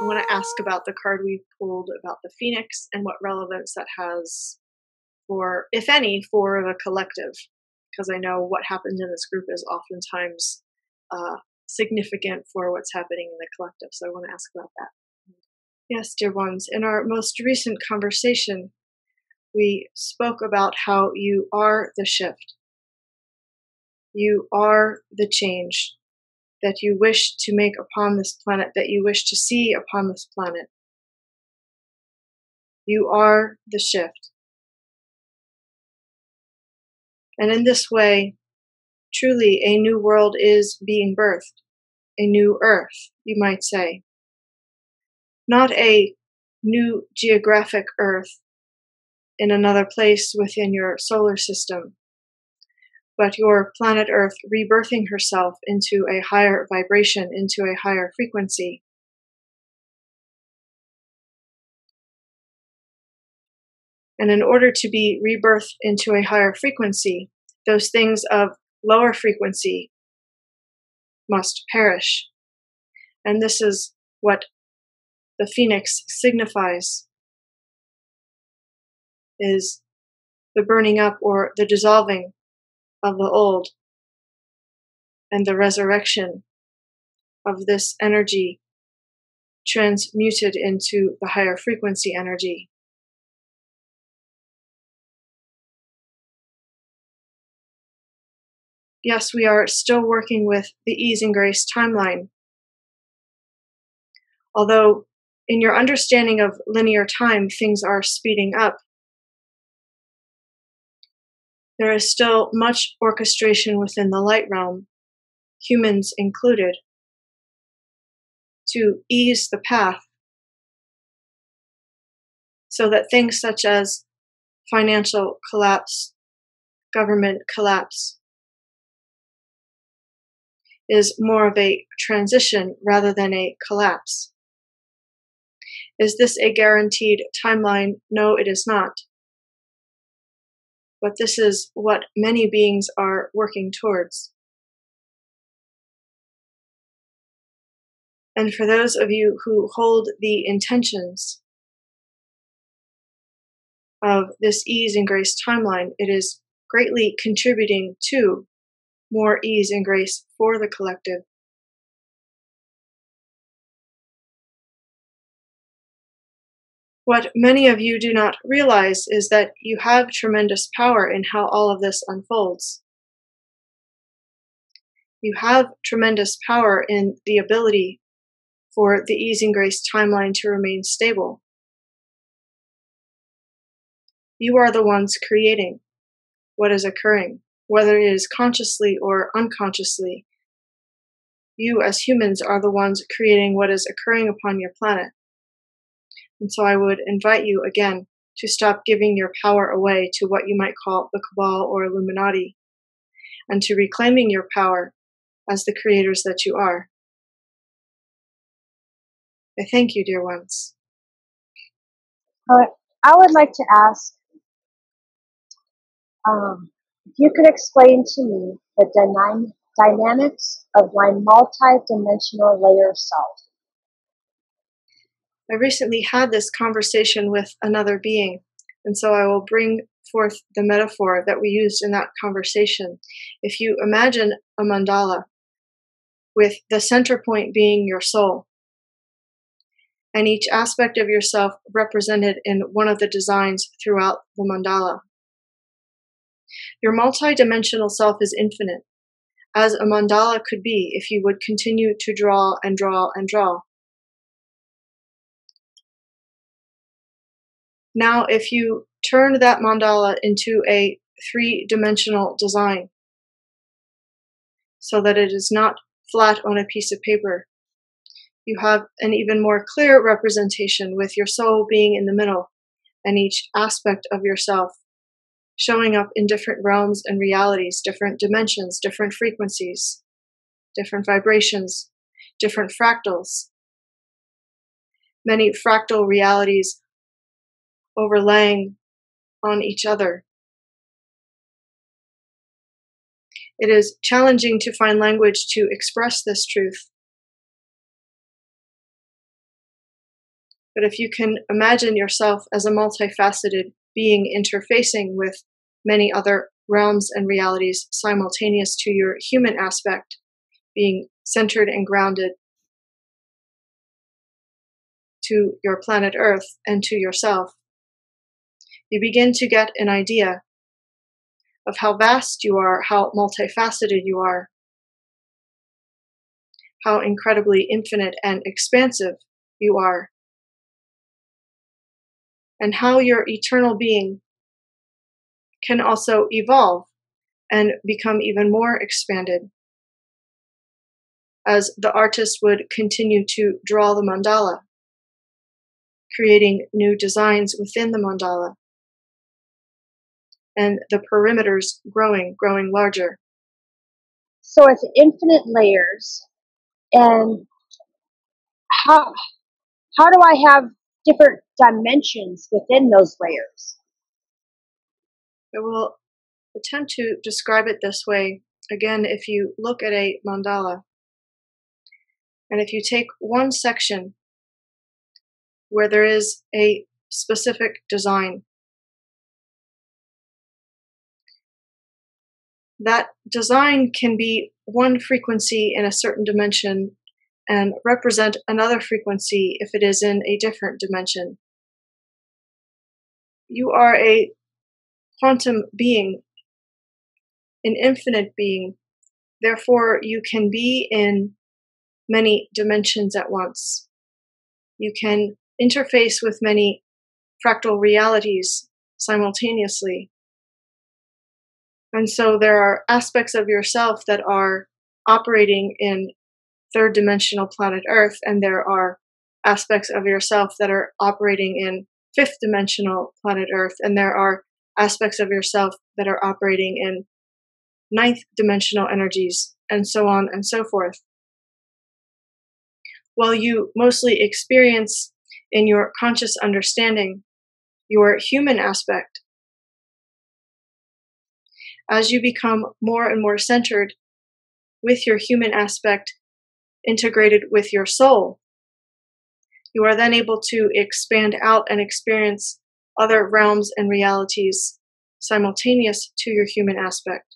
I want to ask about the card we pulled about the Phoenix and what relevance that has for, if any, for the collective. Because I know what happens in this group is oftentimes significant for what's happening in the collective. So I want to ask about that. Yes, dear ones, in our most recent conversation, we spoke about how you are the shift. You are the change that you wish to make upon this planet, that you wish to see upon this planet. You are the shift. And in this way, truly a new world is being birthed, a new earth, you might say. Not a new geographic earth in another place within your solar system, but your planet Earth rebirthing herself into a higher vibration, into a higher frequency. And in order to be rebirthed into a higher frequency, those things of lower frequency must perish. And this is what the Phoenix signifies, is the burning up or the dissolving of the old and the resurrection of this energy transmuted into the higher frequency energy. Yes, we are still working with the ease and grace timeline. Although in your understanding of linear time, things are speeding up, there is still much orchestration within the light realm, humans included, to ease the path so that things such as financial collapse, government collapse, is more of a transition rather than a collapse. Is this a guaranteed timeline? No, it is not. But this is what many beings are working towards. And for those of you who hold the intentions of this ease and grace timeline, it is greatly contributing to more ease and grace for the collective. What many of you do not realize is that you have tremendous power in how all of this unfolds. You have tremendous power in the ability for the ease and grace timeline to remain stable. You are the ones creating what is occurring, whether it is consciously or unconsciously. You as humans are the ones creating what is occurring upon your planet. And so I would invite you again to stop giving your power away to what you might call the Cabal or Illuminati, and to reclaiming your power as the creators that you are. I thank you, dear ones. I would like to ask if you could explain to me the dynamics of my multi-dimensional layer self. I recently had this conversation with another being, and so I will bring forth the metaphor that we used in that conversation. If you imagine a mandala with the center point being your soul, and each aspect of yourself represented in one of the designs throughout the mandala. Your multi-dimensional self is infinite, as a mandala could be if you would continue to draw and draw and draw. Now, if you turn that mandala into a three-dimensional design, so that it is not flat on a piece of paper, you have an even more clear representation with your soul being in the middle and each aspect of yourself showing up in different realms and realities, different dimensions, different frequencies, different vibrations, different fractals, many fractal realities overlaying on each other. It is challenging to find language to express this truth. But if you can imagine yourself as a multifaceted being interfacing with many other realms and realities simultaneous to your human aspect, being centered and grounded to your planet Earth and to yourself, you begin to get an idea of how vast you are, how multifaceted you are, how incredibly infinite and expansive you are, and how your eternal being can also evolve and become even more expanded as the artist would continue to draw the mandala, creating new designs within the mandala, and the perimeters growing larger. So it's infinite layers, and how how do I have different dimensions within those layers? I will attempt to describe it this way. Again, if you look at a mandala, and if you take one section where there is a specific design, that design can be one frequency in a certain dimension and represent another frequency if it is in a different dimension. You are a quantum being, an infinite being. Therefore, you can be in many dimensions at once. You can interface with many fractal realities simultaneously. And so there are aspects of yourself that are operating in third dimensional planet Earth, and there are aspects of yourself that are operating in fifth dimensional planet Earth, and there are aspects of yourself that are operating in ninth dimensional energies, and so on and so forth. While you mostly experience in your conscious understanding your human aspect, as you become more and more centered with your human aspect integrated with your soul, you are then able to expand out and experience other realms and realities simultaneous to your human aspect.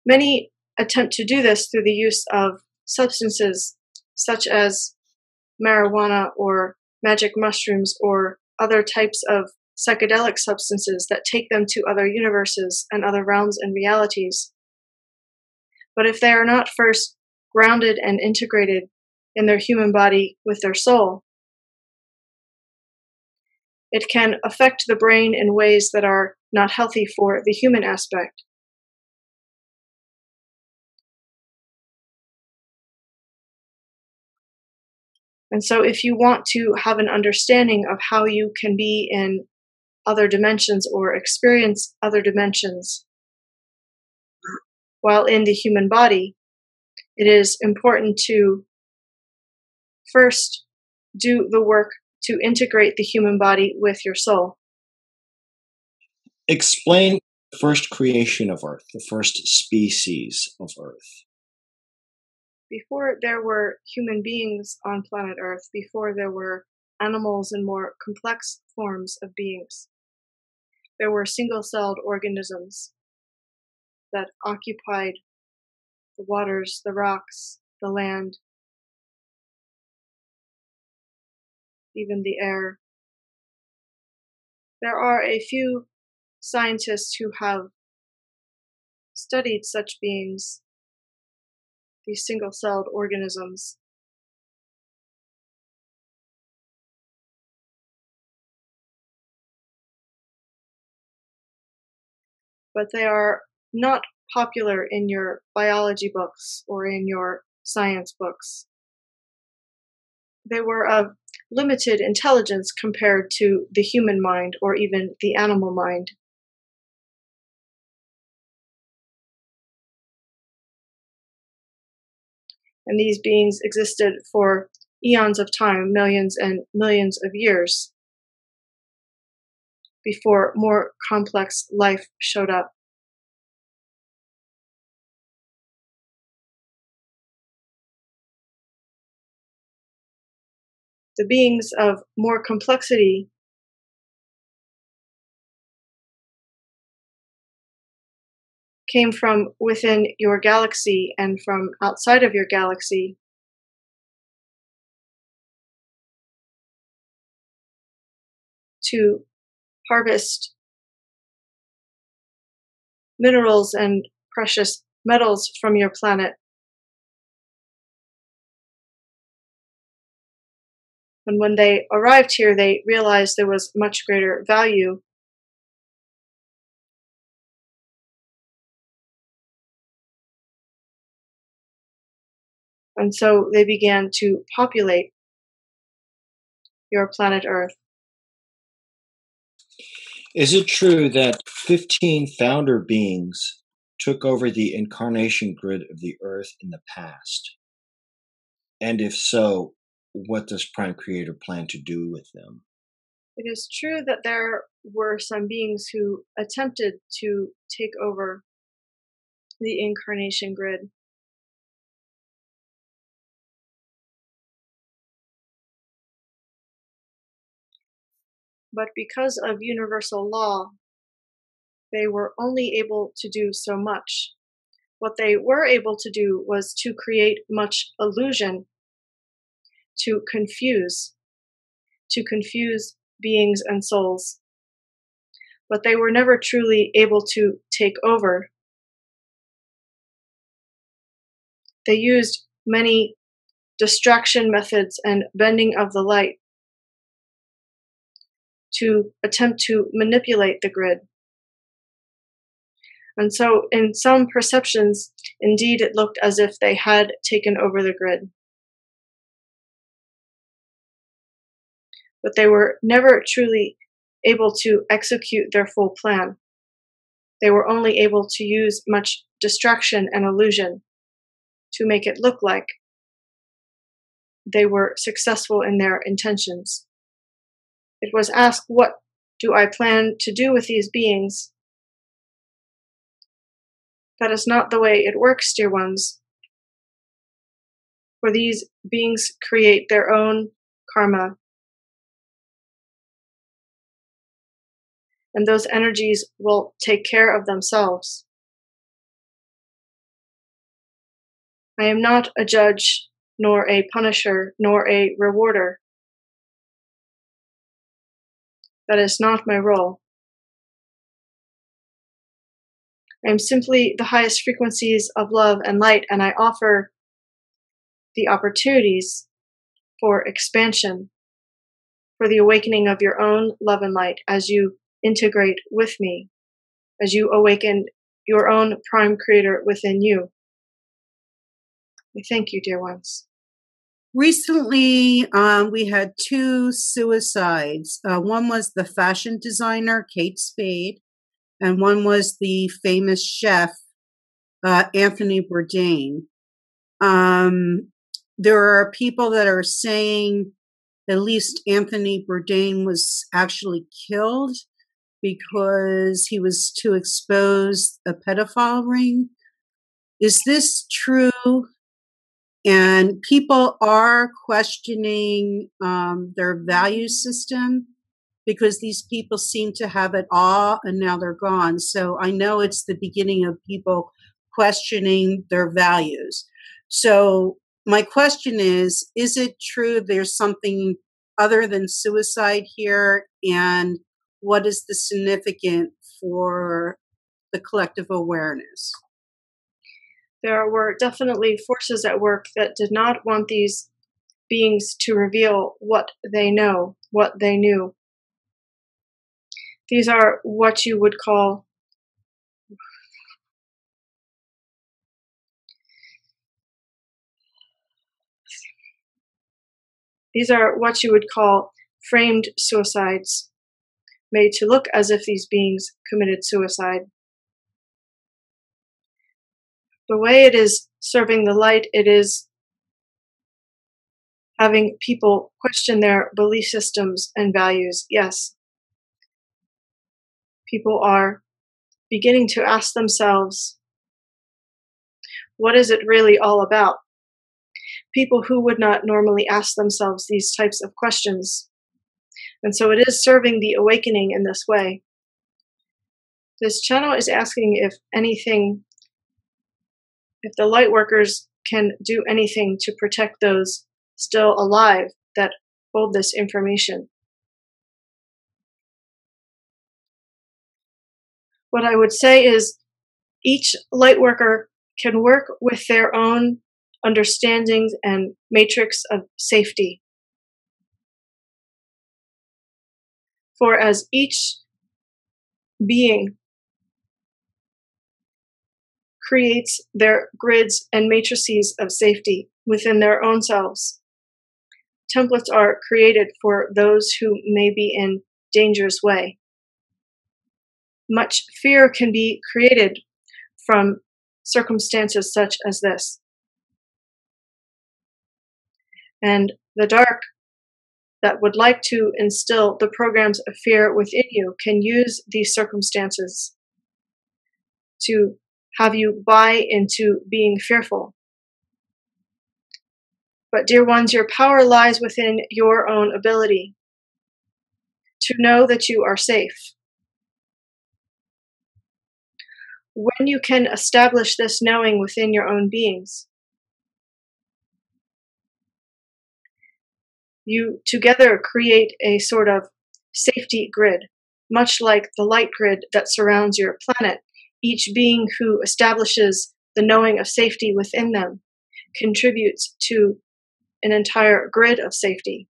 Many attempt to do this through the use of substances such as marijuana or magic mushrooms or other types of psychedelic substances that take them to other universes and other realms and realities. But if they are not first grounded and integrated in their human body with their soul, it can affect the brain in ways that are not healthy for the human aspect. And so if you want to have an understanding of how you can be in other dimensions or experience other dimensions while in the human body, it is important to first do the work to integrate the human body with your soul. Explain the first creation of Earth, the first species of Earth. Before there were human beings on planet Earth, before there were animals and more complex forms of beings, there were single-celled organisms that occupied the waters, the rocks, the land, even the air. There are a few scientists who have studied such beings, these single-celled organisms. But they are not popular in your biology books or in your science books. They were of limited intelligence compared to the human mind or even the animal mind. And these beings existed for eons of time, millions and millions of years, before more complex life showed up. The beings of more complexity came from within your galaxy and from outside of your galaxy to harvest minerals and precious metals from your planet. And when they arrived here, they realized there was much greater value. And so they began to populate your planet Earth. Is it true that 15 founder beings took over the incarnation grid of the Earth in the past? And if so, what does Prime Creator plan to do with them? It is true that there were some beings who attempted to take over the incarnation grid. But because of universal law, they were only able to do so much. What they were able to do was to create much illusion, to confuse beings and souls. But they were never truly able to take over. They used many distraction methods and bending of the light to attempt to manipulate the grid. And so, in some perceptions, indeed, it looked as if they had taken over the grid. But they were never truly able to execute their full plan. They were only able to use much distraction and illusion to make it look like they were successful in their intentions. It was asked, what do I plan to do with these beings? That is not the way it works, dear ones. For these beings create their own karma. And those energies will take care of themselves. I am not a judge, nor a punisher, nor a rewarder. That is not my role. I am simply the highest frequencies of love and light, and I offer the opportunities for expansion, for the awakening of your own love and light as you integrate with me, as you awaken your own Prime Creator within you. I thank you, dear ones. Recently, we had 2 suicides. One was the fashion designer, Kate Spade, and one was the famous chef, Anthony Bourdain. There are people that are saying at least Anthony Bourdain was actually killed because he was to expose a pedophile ring. Is this true? And people are questioning their value system because these people seem to have it all and now they're gone. So I know it's the beginning of people questioning their values. So my question is it true there's something other than suicide here? And what is the significance for the collective awareness? There were definitely forces at work that did not want these beings to reveal what they know, what they knew. These are what you would call framed suicides, made to look as if these beings committed suicide. The way it is serving the light, it is having people question their belief systems and values. Yes, people are beginning to ask themselves, what is it really all about? people who would not normally ask themselves these types of questions. And so it is serving the awakening in this way. This channel is asking if the light workers can do anything to protect those still alive that hold this information. What I would say is each light worker can work with their own understandings and matrix of safety. For as each being creates their grids and matrices of safety within their own selves, templates are created for those who may be in danger's way. Much fear can be created from circumstances such as this. And the dark that would like to instill the programs of fear within you can use these circumstances to have you buy into being fearful. But dear ones, your power lies within your own ability to know that you are safe. When you can establish this knowing within your own beings, you together create a sort of safety grid, much like the light grid that surrounds your planet. Each being who establishes the knowing of safety within them contributes to an entire grid of safety.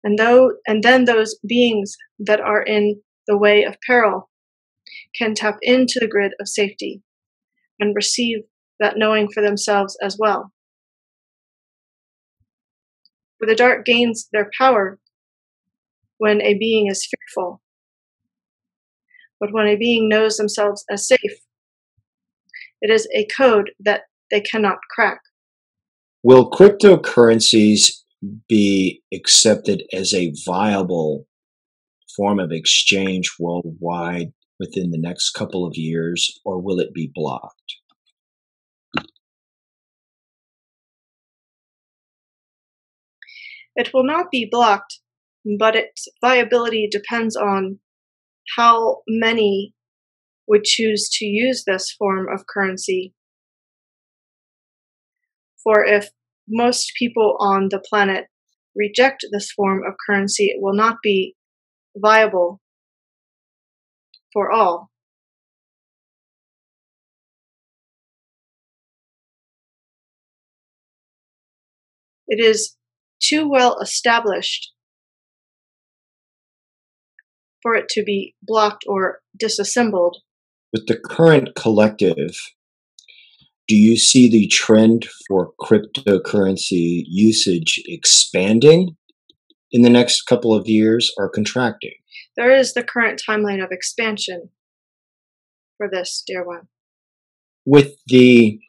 And then those beings that are in the way of peril can tap into the grid of safety and receive that knowing for themselves as well. For the dark gains their power when a being is fearful. But when a being knows themselves as safe, it is a code that they cannot crack. Will cryptocurrencies be accepted as a viable form of exchange worldwide within the next couple of years, or will it be blocked? It will not be blocked, but its viability depends on how many would choose to use this form of currency. For if most people on the planet reject this form of currency, it will not be viable for all. It is too well established for it to be blocked or disassembled. With the current collective, do you see the trend for cryptocurrency usage expanding in the next couple of years or contracting? There is the current timeline of expansion for this, dear one. With the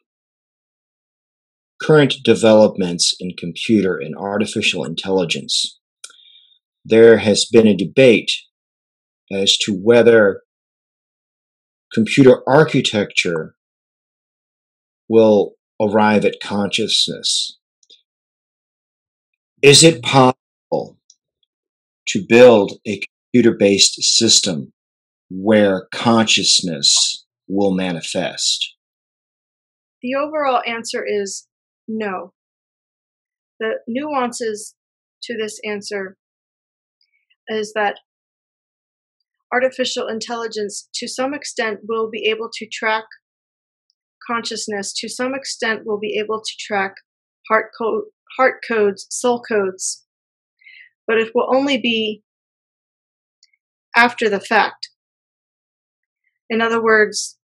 current developments in computer and artificial intelligence, there has been a debate as to whether computer architecture will arrive at consciousness. Is it possible to build a computer-based system where consciousness will manifest? The overall answer is no. The nuances to this answer is that artificial intelligence to some extent will be able to track consciousness, to some extent will be able to track heart codes, soul codes, but it will only be after the fact. In other words,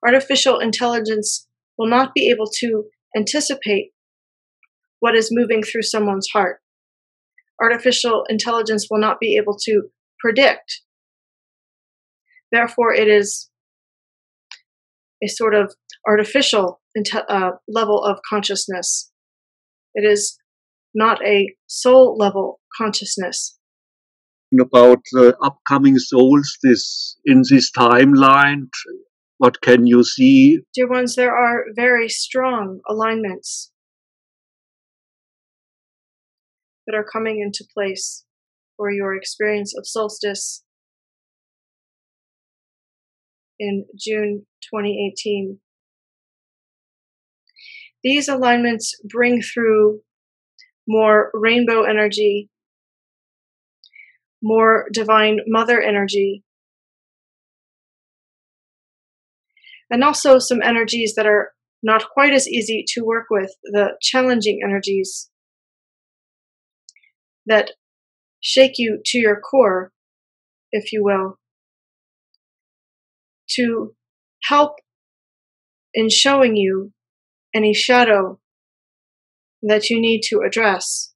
artificial intelligence will not be able to anticipate what is moving through someone's heart. Artificial intelligence will not be able to predict. Therefore, it is a sort of artificial level of consciousness. It is not a soul level consciousness. About the upcoming solstice in this timeline, What can you see? Dear ones, there are very strong alignments that are coming into place for your experience of solstice in June 2018. These alignments bring through more rainbow energy, more divine mother energy, and also some energies that are not quite as easy to work with, the challenging energies that shake you to your core, if you will, to help in showing you any shadow that you need to address.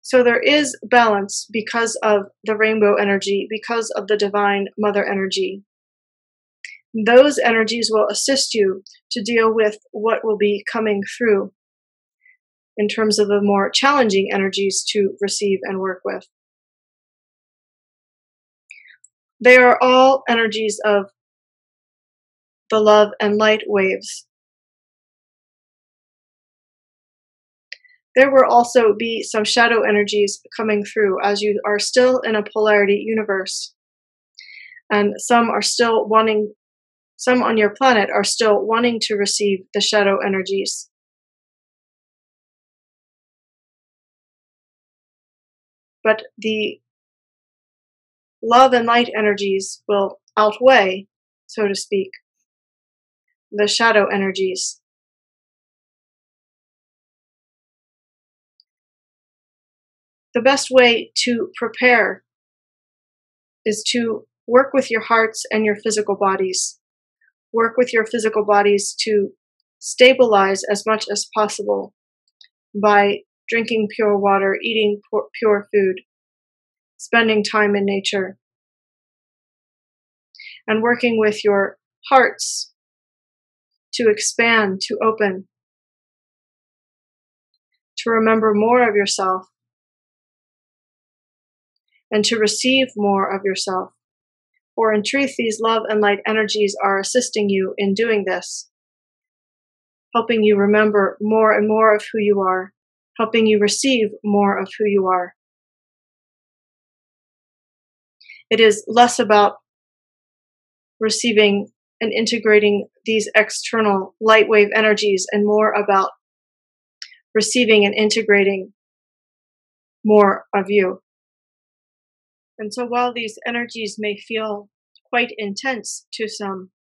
So there is balance because of the rainbow energy, because of the divine mother energy. Those energies will assist you to deal with what will be coming through in terms of the more challenging energies to receive and work with. They are all energies of the love and light waves. There will also be some shadow energies coming through as you are still in a polarity universe. And some on your planet are still wanting to receive the shadow energies. But the love and light energies will outweigh, so to speak, the shadow energies. The best way to prepare is to work with your hearts and your physical bodies. Work with your physical bodies to stabilize as much as possible by drinking pure water, eating pure food, spending time in nature, and working with your hearts to expand, to open, to remember more of yourself, and to receive more of yourself. For in truth, these love and light energies are assisting you in doing this, helping you remember more and more of who you are, helping you receive more of who you are. It is less about receiving and integrating these external light wave energies and more about receiving and integrating more of you. And so while these energies may feel quite intense to some,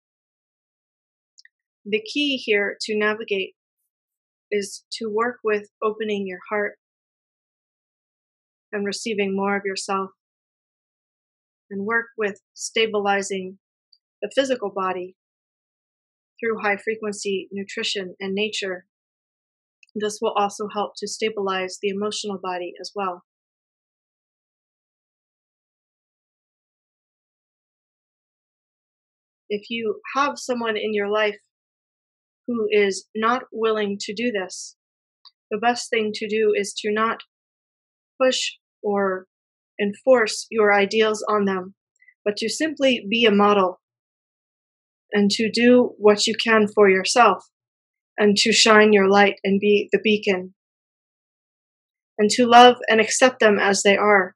the key here to navigate is to work with opening your heart and receiving more of yourself, and work with stabilizing the physical body through high frequency nutrition and nature. This will also help to stabilize the emotional body as well. If you have someone in your life who is not willing to do this, the best thing to do is to not push or enforce your ideals on them, but to simply be a model and to do what you can for yourself and to shine your light and be the beacon and to love and accept them as they are.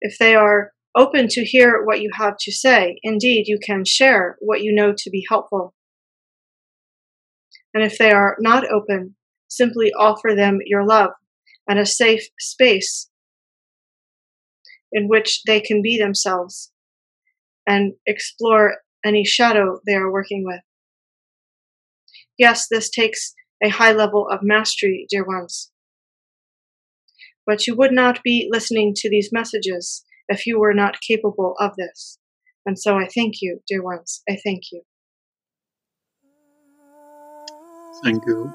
If they are open to hear what you have to say, indeed, you can share what you know to be helpful. And if they are not open, simply offer them your love and a safe space in which they can be themselves and explore any shadow they are working with. Yes, this takes a high level of mastery, dear ones. But you would not be listening to these messages if you were not capable of this. And so I thank you, dear ones. I thank you. Thank you.